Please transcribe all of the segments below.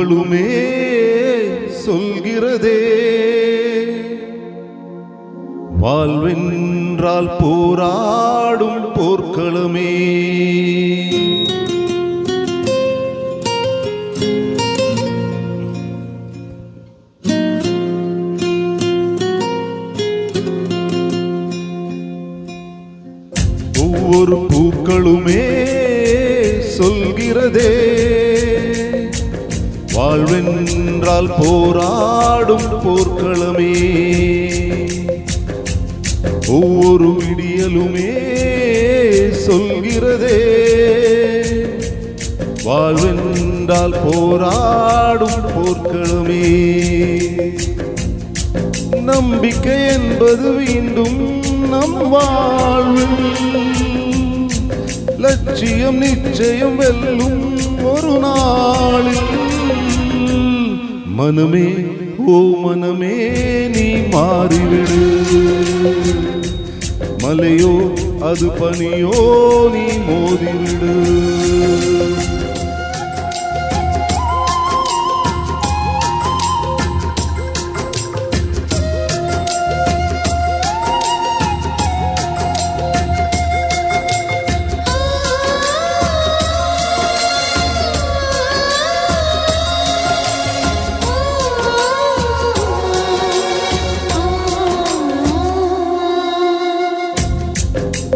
பூக்களுமே சொல்கிறதே, வாழ்வென்றால் போராடும் போர்க்களமே. ஒவ்வொரு பூக்களுமே சொல்கிறதே, வாழ்வென்றால் போராடும் போர்க்களமே. ஒவ்வொரு விடியலுமே சொல்கிறதே, வாழ்வென்றால் போராடும் போர்க்களமே. நம்பிக்கை என்பது மீண்டும் நம் வாழ்வில், லட்சியம் நிச்சயம் வெல்லும் ஒரு நாளில். மனமே ஓ மனமே நீ மாறிவிடு, மலையோ அது பனியோ நீ மோதிவிடு.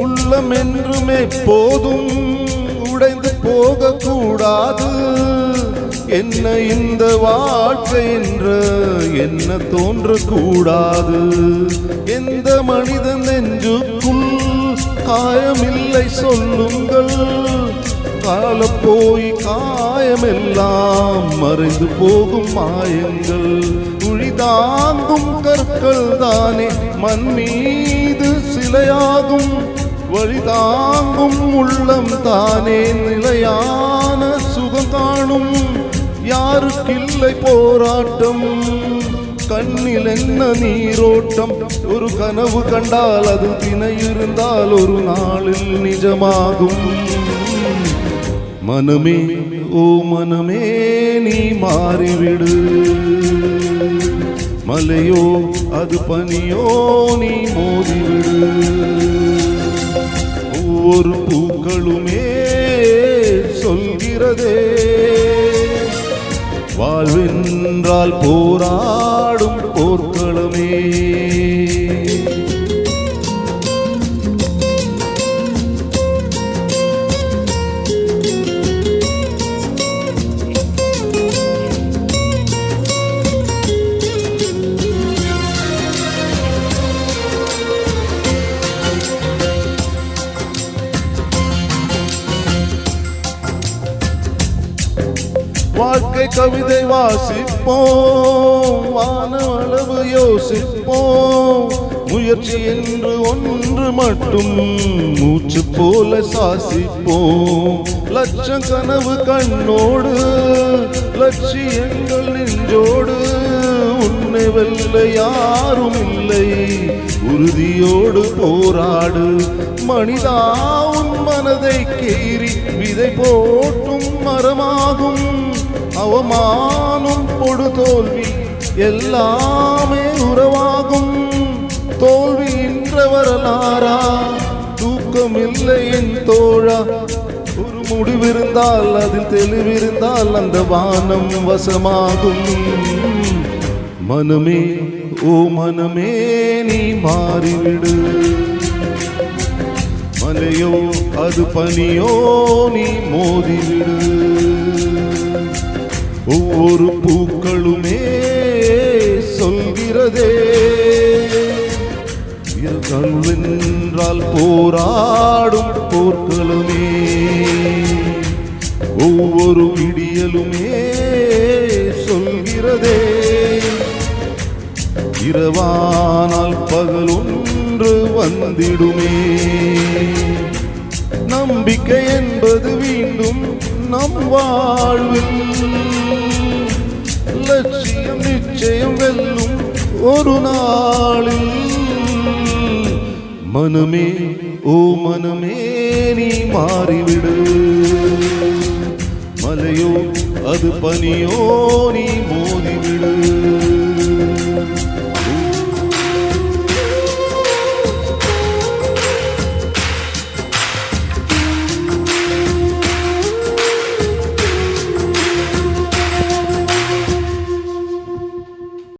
உள்ளம் என்றும் எப்போதும் உடைந்து போக கூடாது. என்ன இந்த வாழ்க்கை என்ற என்ன தோன்றக்கூடாது. எந்த மனிதன் நெஞ்சுக்குள் காயமில்லை சொல்லுங்கள், கால போய் காயமெல்லாம் மறைந்து போகும் மாயங்கள். உழிதாங்கும் கற்கள் தானே மண் மீது சிலையாகும், வழிதாங்கும் உள்ளம் தானே நிலையான சுகம் காணும். யாருக்கில்லை போராட்டம், கண்ணில் என்ன நீரோட்டம். ஒரு கனவு கண்டால் அது தினை இருந்தால் ஒரு நாளில் நிஜமாகும். மனமே ஓ மனமே நீ மாறிவிடு, மலையோ அது பனியோ நீ மோதிவிடு. ஒவ்வொரு பூக்களுமே சொல்கிறதே, வாழ்வென்றால் போராடும் போர்க்களமே. வாழ்க்கை கவிதை வாசிப்போம், வானளவு யோசிப்போம். முயற்சி என்று ஒன்று மட்டும் மூச்சு போல சாசிப்போம். லட்சம் கனவு கண்ணோடு, லட்சியங்கள் நெஞ்சோடு. உன்னை வெல்ல யாரும் இல்லை, உறுதியோடு போராடு. மனிதா உன் மனதை கீறி விதை போட்டும் மரமாகும். அவமானம் பொடு தோல்வி எல்லாமே உறவாகும். தோல்வி என்ற வரலாறா, தூக்கமில்லை என் தோழா. ஒரு முடிவிருந்தால் அதில் தெளிவிருந்தால் அந்த வானம் வசமாகும். மனமே ஓ மனமே நீ மாறிவிடு, மலையோ அது பனியோ நீ மோதிவிடு. ஒவ்வொரு பூக்களுமே சொல்கிறதே, வாழ்வென்றால் போராடும் போர்க்களமே. ஒவ்வொரு விடியலுமே சொல்கிறதே, இரவானால் பகல் ஒன்று வந்திடுமே. நம்பிக்கை என்பது மீண்டும் நம் வாழ்வில், லட்சியம் நிச்சயம் வெல்லும் ஒரு நாளில். மனமே ஓ மனமே நீ மாறிவிடு, மலையோ அது பனியோ நீ